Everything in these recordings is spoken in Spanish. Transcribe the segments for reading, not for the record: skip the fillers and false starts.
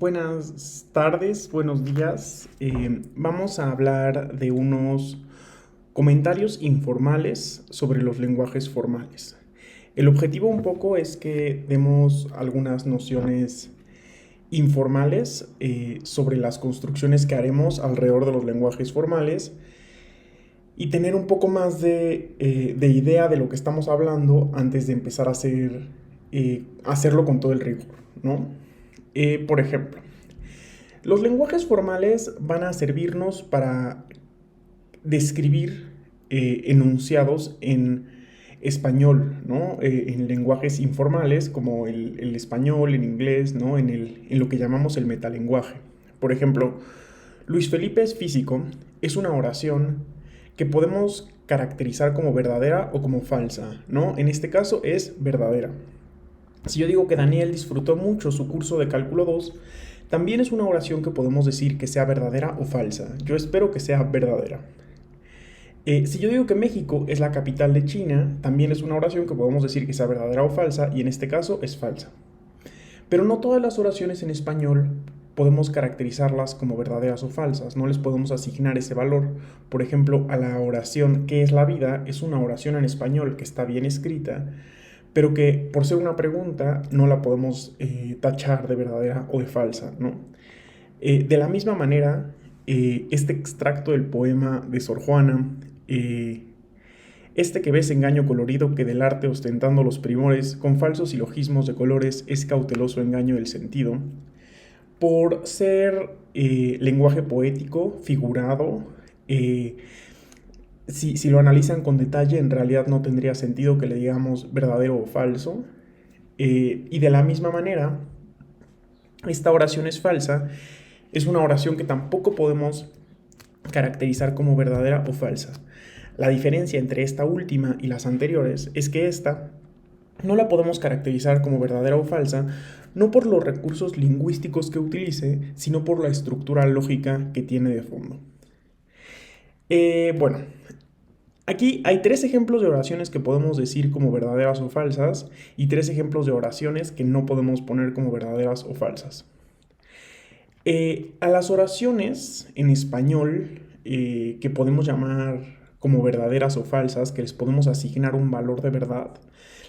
Buenas tardes, buenos días. Vamos a hablar de unos comentarios informales sobre los lenguajes formales. El objetivo un poco es que demos algunas nociones informales sobre las construcciones que haremos alrededor de los lenguajes formales y tener un poco más de idea de lo que estamos hablando antes de empezar a hacerlo con todo el rigor, ¿no? Por ejemplo, los lenguajes formales van a servirnos para describir enunciados en español, ¿no? En lenguajes informales como el español, en inglés, ¿no? En lo que llamamos el metalenguaje. Por ejemplo, Luis Felipe es físico es una oración que podemos caracterizar como verdadera o como falsa, ¿no? En este caso es verdadera. Si yo digo que Daniel disfrutó mucho su curso de cálculo 2, también es una oración que podemos decir que sea verdadera o falsa. Yo espero que sea verdadera. Si yo digo que México es la capital de China, también es una oración que podemos decir que sea verdadera o falsa, y en este caso es falsa. Pero no todas las oraciones en español podemos caracterizarlas como verdaderas o falsas, no les podemos asignar ese valor. Por ejemplo, a la oración ¿qué es la vida? Es una oración en español que está bien escrita, pero que por ser una pregunta no la podemos tachar de verdadera o de falsa, ¿no? De la misma manera, este extracto del poema de Sor Juana, este que ves engaño colorido que del arte ostentando los primores, con falsos silogismos de colores es cauteloso engaño del sentido, por ser lenguaje poético, figurado, si lo analizan con detalle, en realidad no tendría sentido que le digamos verdadero o falso. Y de la misma manera, esta oración es falsa, es una oración que tampoco podemos caracterizar como verdadera o falsa. La diferencia entre esta última y las anteriores es que esta no la podemos caracterizar como verdadera o falsa, no por los recursos lingüísticos que utilice, sino por la estructura lógica que tiene de fondo. Bueno, aquí hay tres ejemplos de oraciones que podemos decir como verdaderas o falsas y tres ejemplos de oraciones que no podemos poner como verdaderas o falsas. A las oraciones en español que podemos llamar como verdaderas o falsas, que les podemos asignar un valor de verdad,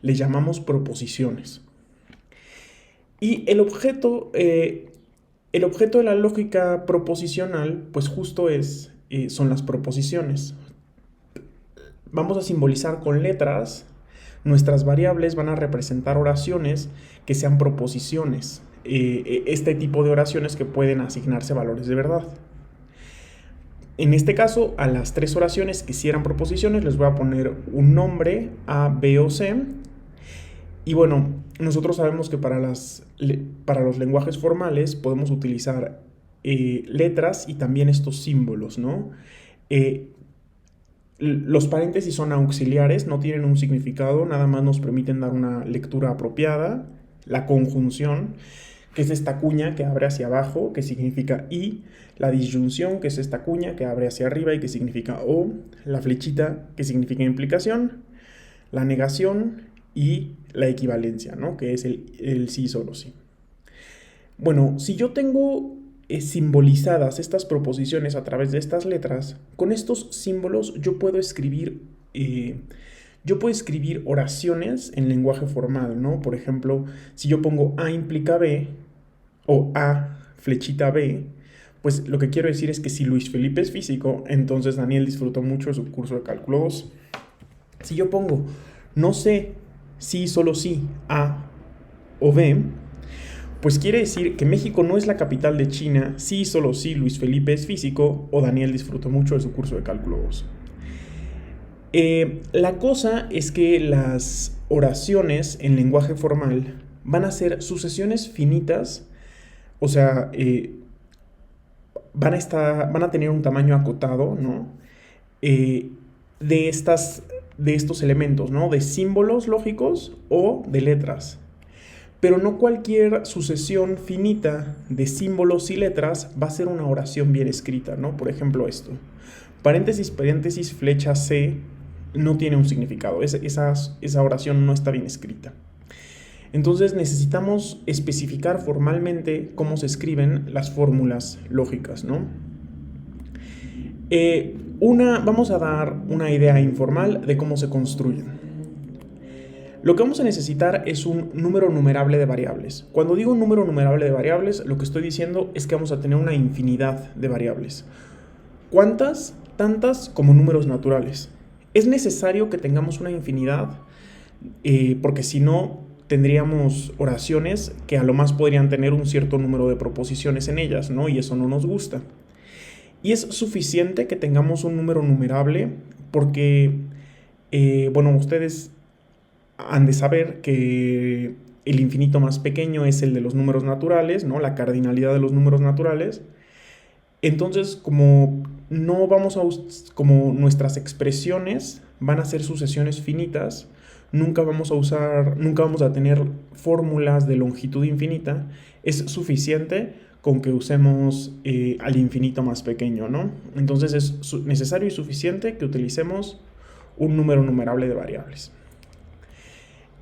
les llamamos proposiciones. Y el objeto de la lógica proposicional, pues justo son las proposiciones. Vamos a simbolizar con letras, nuestras variables van a representar oraciones que sean proposiciones, este tipo de oraciones que pueden asignarse valores de verdad. En este caso, a las tres oraciones que sí eran proposiciones, les voy a poner un nombre A, B o C. Y bueno, nosotros sabemos que para los lenguajes formales podemos utilizar letras y también estos símbolos, ¿no? Los paréntesis son auxiliares, no tienen un significado, nada más nos permiten dar una lectura apropiada. La conjunción, que es esta cuña que abre hacia abajo, que significa y, la disyunción, que es esta cuña que abre hacia arriba y que significa o, la flechita, que significa implicación, la negación y la equivalencia, ¿no? Que es el sí, solo sí. Bueno, si yo tengo simbolizadas estas proposiciones a través de estas letras, con estos símbolos yo puedo escribir oraciones en lenguaje formal, ¿no? Por ejemplo, si yo pongo A implica B o A flechita B, pues lo que quiero decir es que si Luis Felipe es físico, entonces Daniel disfrutó mucho de su curso de cálculo 2. Si yo pongo no sé si, solo sí, A o B, pues quiere decir que México no es la capital de China, sí, solo sí, Luis Felipe es físico o Daniel disfrutó mucho de su curso de cálculo 2. La cosa es que las oraciones en lenguaje formal van a ser sucesiones finitas, o sea, van a tener un tamaño acotado, ¿no? De estos elementos, ¿no? De símbolos lógicos o de letras. Pero no cualquier sucesión finita de símbolos y letras va a ser una oración bien escrita, ¿no? Por ejemplo, esto. Paréntesis, paréntesis, flecha C no tiene un significado. Esa oración no está bien escrita. Entonces necesitamos especificar formalmente cómo se escriben las fórmulas lógicas, ¿no? Vamos a dar una idea informal de cómo se construyen. Lo que vamos a necesitar es un número numerable de variables. Cuando digo un número numerable de variables, lo que estoy diciendo es que vamos a tener una infinidad de variables. ¿Cuántas? Tantas como números naturales. Es necesario que tengamos una infinidad porque si no tendríamos oraciones que a lo más podrían tener un cierto número de proposiciones en ellas, ¿no? Y eso no nos gusta. Y es suficiente que tengamos un número numerable porque, bueno, ustedes han de saber que el infinito más pequeño es el de los números naturales, ¿no? La cardinalidad de los números naturales. Entonces, como no vamos a como nuestras expresiones van a ser sucesiones finitas, nunca vamos a tener fórmulas de longitud infinita, es suficiente con que usemos al infinito más pequeño, ¿no? Entonces es necesario y suficiente que utilicemos un número numerable de variables.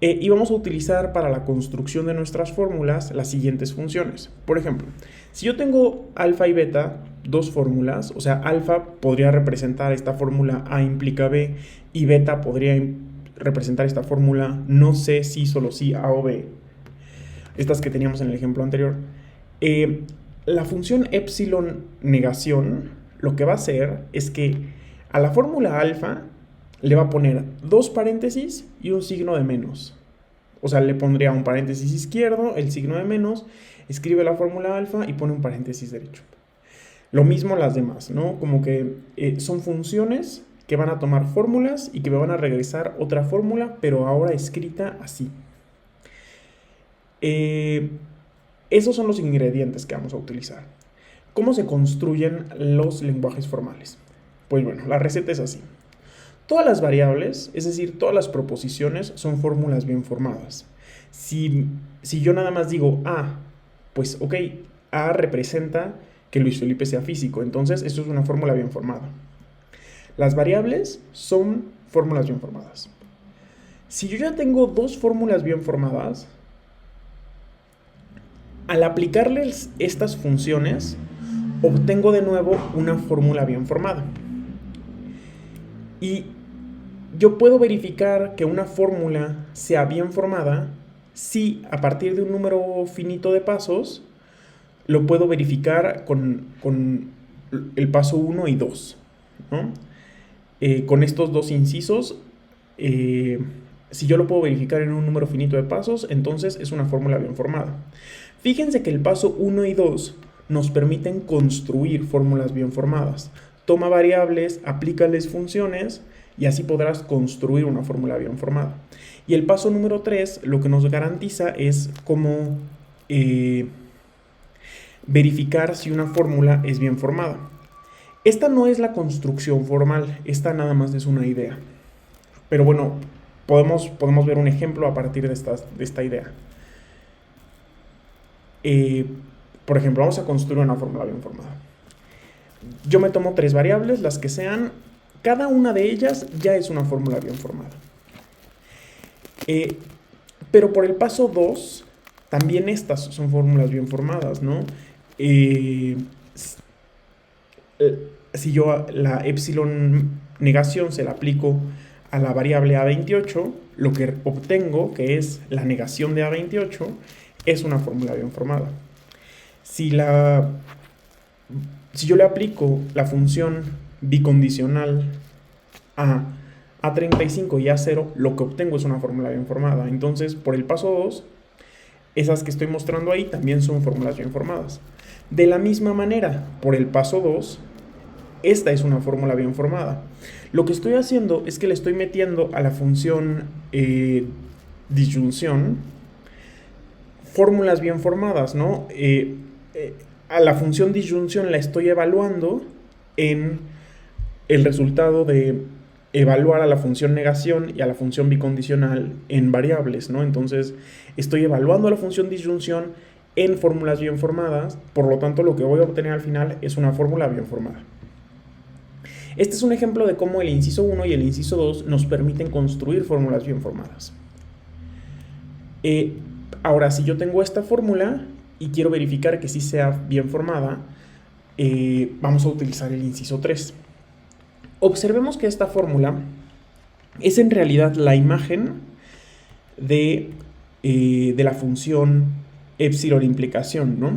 Y vamos a utilizar para la construcción de nuestras fórmulas las siguientes funciones. Por ejemplo, si yo tengo alfa y beta, dos fórmulas, o sea, alfa podría representar esta fórmula A implica B y beta podría representar esta fórmula no sé si solo si A o B, estas que teníamos en el ejemplo anterior. La función epsilon negación lo que va a hacer es que a la fórmula alfa le va a poner dos paréntesis y un signo de menos. O sea, le pondría un paréntesis izquierdo, el signo de menos, escribe la fórmula alfa y pone un paréntesis derecho. Lo mismo las demás, ¿no? Como que son funciones que van a tomar fórmulas y que me van a regresar otra fórmula, pero ahora escrita así. Esos son los ingredientes que vamos a utilizar. ¿Cómo se construyen los lenguajes formales? Pues bueno, la receta es así. Todas las variables, es decir, todas las proposiciones son fórmulas bien formadas. Si yo nada más digo A, pues ok, A representa que Luis Felipe sea físico, entonces esto es una fórmula bien formada. Las variables son fórmulas bien formadas. Si yo ya tengo dos fórmulas bien formadas, al aplicarles estas funciones, obtengo de nuevo una fórmula bien formada. Y yo puedo verificar que una fórmula sea bien formada si a partir de un número finito de pasos lo puedo verificar con el paso 1 y 2, ¿no? Con estos dos incisos, si yo lo puedo verificar en un número finito de pasos, entonces es una fórmula bien formada. Fíjense que el paso 1 y 2 nos permiten construir fórmulas bien formadas. Toma variables, aplícales funciones y así podrás construir una fórmula bien formada. Y el paso número 3 lo que nos garantiza es cómo verificar si una fórmula es bien formada. Esta no es la construcción formal, esta nada más es una idea. Pero bueno, podemos ver un ejemplo a partir de esta idea. Por ejemplo, vamos a construir una fórmula bien formada. Yo me tomo tres variables, las que sean. Cada una de ellas ya es una fórmula bien formada. Pero por el paso 2, también estas son fórmulas bien formadas, ¿no? Si yo la epsilon negación se la aplico a la variable A28, lo que obtengo, que es la negación de A28, es una fórmula bien formada. Si yo le aplico la función bicondicional a A35 y A0, lo que obtengo es una fórmula bien formada. Entonces, por el paso 2, esas que estoy mostrando ahí también son fórmulas bien formadas. De la misma manera, por el paso 2, esta es una fórmula bien formada. Lo que estoy haciendo es que le estoy metiendo a la función disyunción fórmulas bien formadas, ¿no? A la función disyunción la estoy evaluando en el resultado de evaluar a la función negación y a la función bicondicional en variables, ¿no? Entonces, estoy evaluando a la función disyunción en fórmulas bien formadas, por lo tanto, lo que voy a obtener al final es una fórmula bien formada. Este es un ejemplo de cómo el inciso 1 y el inciso 2 nos permiten construir fórmulas bien formadas. Ahora, si yo tengo esta fórmula y quiero verificar que sí sea bien formada, vamos a utilizar el inciso 3. Observemos que esta fórmula es en realidad la imagen de la función epsilon implicación, ¿no?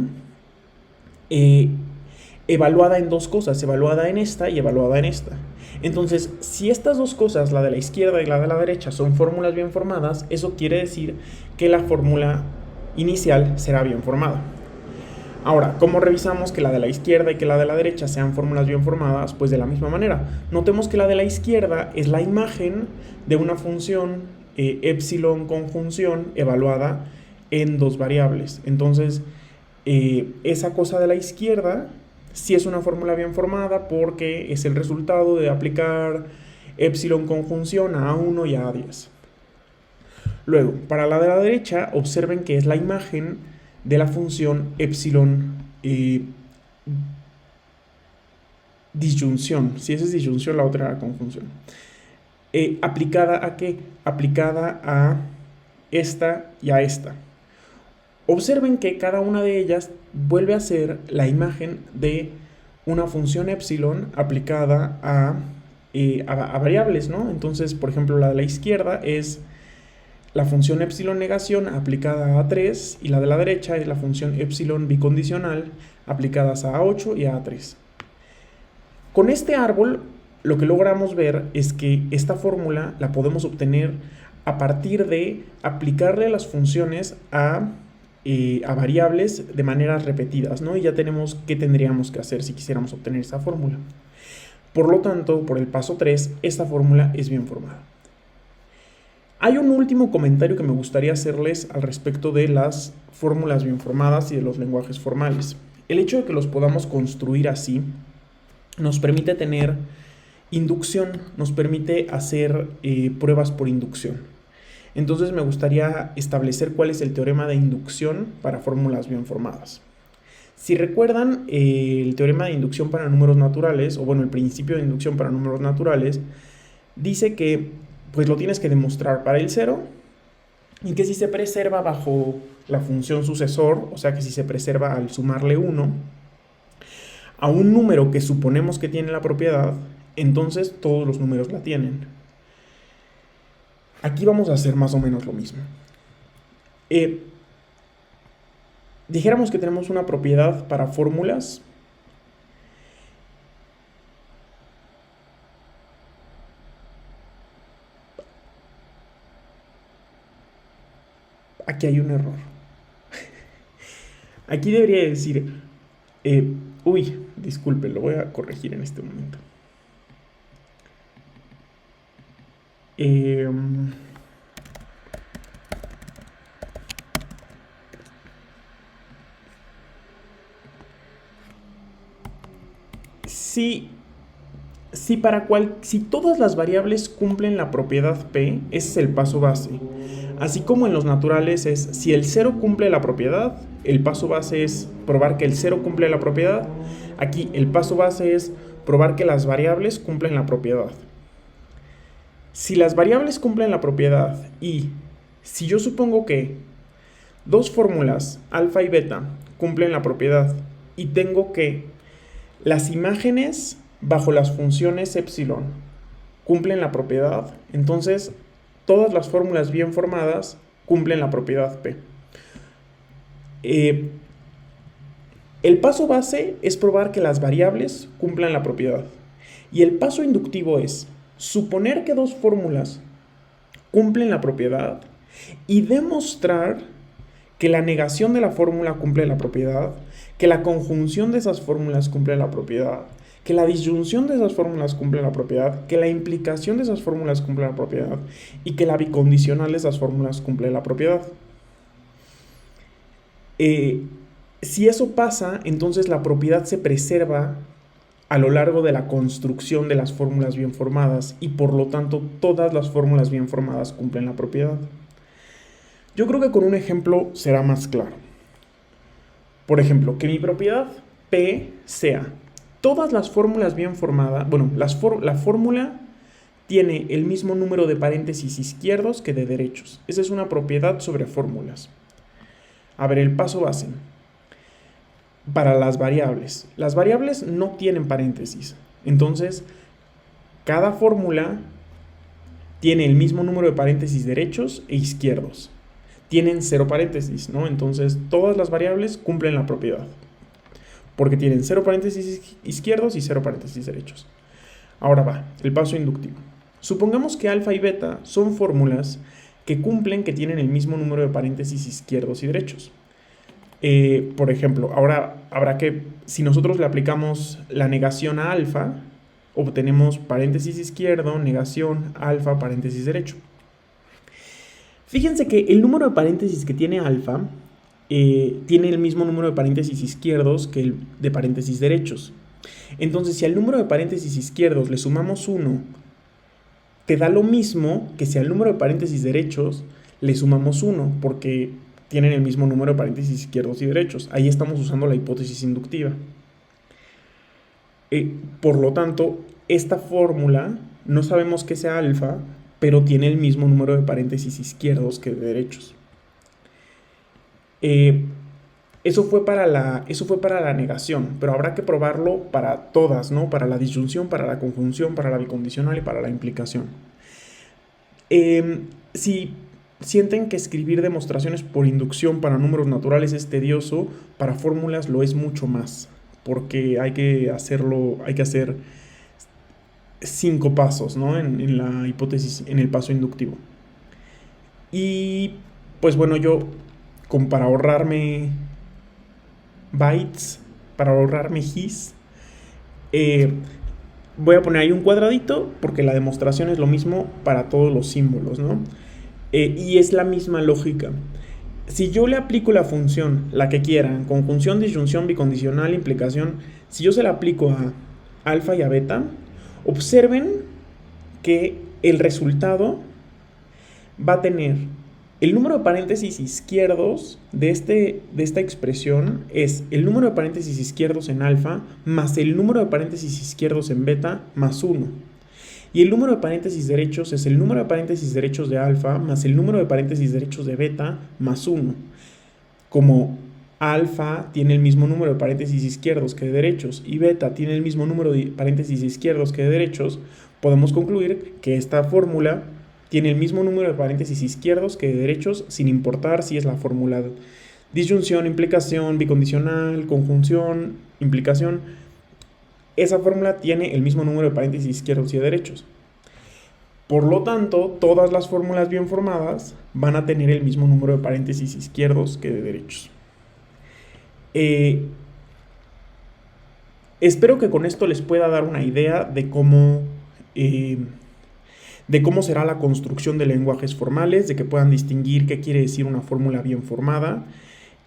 Evaluada en dos cosas, evaluada en esta y evaluada en esta. Entonces, si estas dos cosas, la de la izquierda y la de la derecha, son fórmulas bien formadas, eso quiere decir que la fórmula inicial será bien formada. Ahora, ¿cómo revisamos que la de la izquierda y que la de la derecha sean fórmulas bien formadas? Pues de la misma manera. Notemos que la de la izquierda es la imagen de una función epsilon conjunción evaluada en dos variables. Entonces, esa cosa de la izquierda sí es una fórmula bien formada porque es el resultado de aplicar epsilon conjunción a A1 y a A10. Luego, para la de la derecha, observen que es la imagen de la función epsilon disyunción. Si esa es disyunción, la otra era conjunción. ¿Aplicada a qué? Aplicada a esta y a esta. Observen que cada una de ellas vuelve a ser la imagen de una función epsilon aplicada a variables, ¿no? Entonces, por ejemplo, la de la izquierda es la función epsilon negación aplicada a A3 y la de la derecha es la función epsilon bicondicional aplicadas a A8 y a A3. Con este árbol lo que logramos ver es que esta fórmula la podemos obtener a partir de aplicarle las funciones a variables de maneras repetidas, ¿no? Y ya tenemos qué tendríamos que hacer si quisiéramos obtener esa fórmula. Por lo tanto, por el paso 3, esta fórmula es bien formada. Hay un último comentario que me gustaría hacerles al respecto de las fórmulas bien formadas y de los lenguajes formales. El hecho de que los podamos construir así nos permite tener inducción, nos permite hacer pruebas por inducción. Entonces me gustaría establecer cuál es el teorema de inducción para fórmulas bien formadas. Si recuerdan, el teorema de inducción para números naturales, o bueno, el principio de inducción para números naturales, dice que pues lo tienes que demostrar para el 0 y que si se preserva bajo la función sucesor, o sea que si se preserva al sumarle 1 a un número que suponemos que tiene la propiedad, entonces todos los números la tienen. Aquí vamos a hacer más o menos lo mismo. Dijéramos que tenemos una propiedad para fórmulas. Aquí hay un error. Aquí debería decir, disculpe, lo voy a corregir en este momento. Si todas las variables cumplen la propiedad P, ese es el paso base. Así como en los naturales es, si el 0 cumple la propiedad, el paso base es probar que el 0 cumple la propiedad. Aquí el paso base es probar que las variables cumplen la propiedad. Si las variables cumplen la propiedad y si yo supongo que dos fórmulas, alfa y beta, cumplen la propiedad y tengo que las imágenes bajo las funciones epsilon cumplen la propiedad, entonces todas las fórmulas bien formadas cumplen la propiedad P. El paso base es probar que las variables cumplan la propiedad. Y el paso inductivo es suponer que dos fórmulas cumplen la propiedad y demostrar que la negación de la fórmula cumple la propiedad, que la conjunción de esas fórmulas cumple la propiedad, que la disyunción de esas fórmulas cumple la propiedad, que la implicación de esas fórmulas cumple la propiedad y que la bicondicional de esas fórmulas cumple la propiedad. Si eso pasa, entonces la propiedad se preserva a lo largo de la construcción de las fórmulas bien formadas y por lo tanto todas las fórmulas bien formadas cumplen la propiedad. Yo creo que con un ejemplo será más claro. Por ejemplo, que mi propiedad P sea todas las fórmulas bien formadas, la fórmula tiene el mismo número de paréntesis izquierdos que de derechos. Esa es una propiedad sobre fórmulas. A ver, el paso base para las variables. Las variables no tienen paréntesis. Entonces, cada fórmula tiene el mismo número de paréntesis derechos e izquierdos. Tienen cero paréntesis, ¿no? Entonces, todas las variables cumplen la propiedad. Porque tienen cero paréntesis izquierdos y cero paréntesis derechos. Ahora va, el paso inductivo. Supongamos que alfa y beta son fórmulas que cumplen que tienen el mismo número de paréntesis izquierdos y derechos. Por ejemplo, ahora habrá que, si nosotros le aplicamos la negación a alfa, obtenemos paréntesis izquierdo, negación, alfa, paréntesis derecho. Fíjense que el número de paréntesis que tiene alfa tiene el mismo número de paréntesis izquierdos que el de paréntesis derechos. Entonces, si al número de paréntesis izquierdos le sumamos 1, te da lo mismo que si al número de paréntesis derechos le sumamos 1, porque tienen el mismo número de paréntesis izquierdos y derechos. Ahí estamos usando la hipótesis inductiva. Por lo tanto, esta fórmula no sabemos que sea alfa, pero tiene el mismo número de paréntesis izquierdos que de derechos. Eso fue para la negación, pero habrá que probarlo para todas, ¿no? Para la disyunción, para la conjunción, para la bicondicional y para la implicación. Si sienten que escribir demostraciones por inducción para números naturales es tedioso, para fórmulas lo es mucho más, porque hay que hacer 5 pasos, ¿no? En la hipótesis, en el paso inductivo. Y pues bueno, yo, para ahorrarme bytes, para ahorrarme his, voy a poner ahí un cuadradito, porque la demostración es lo mismo para todos los símbolos, ¿no? Y es la misma lógica. Si yo le aplico la función, la que quieran, conjunción, disyunción, bicondicional, implicación, si yo se la aplico a alfa y a beta, observen que el resultado va a tener el número de paréntesis izquierdos de esta expresión es el número de paréntesis izquierdos en alfa más el número de paréntesis izquierdos en beta más 1. Y el número de paréntesis derechos es el número de paréntesis derechos de alfa más el número de paréntesis derechos de beta más 1. Como alfa tiene el mismo número de paréntesis izquierdos que de derechos y beta tiene el mismo número de paréntesis izquierdos que de derechos, podemos concluir que esta fórmula tiene el mismo número de paréntesis izquierdos que de derechos, sin importar si es la fórmula de disyunción, implicación, bicondicional, conjunción, implicación. Esa fórmula tiene el mismo número de paréntesis izquierdos y de derechos. Por lo tanto, todas las fórmulas bien formadas van a tener el mismo número de paréntesis izquierdos que de derechos. Espero que con esto les pueda dar una idea de cómo será la construcción de lenguajes formales, de que puedan distinguir qué quiere decir una fórmula bien formada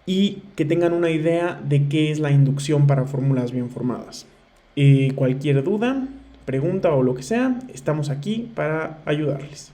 y que tengan una idea de qué es la inducción para fórmulas bien formadas. Cualquier duda, pregunta o lo que sea, estamos aquí para ayudarles.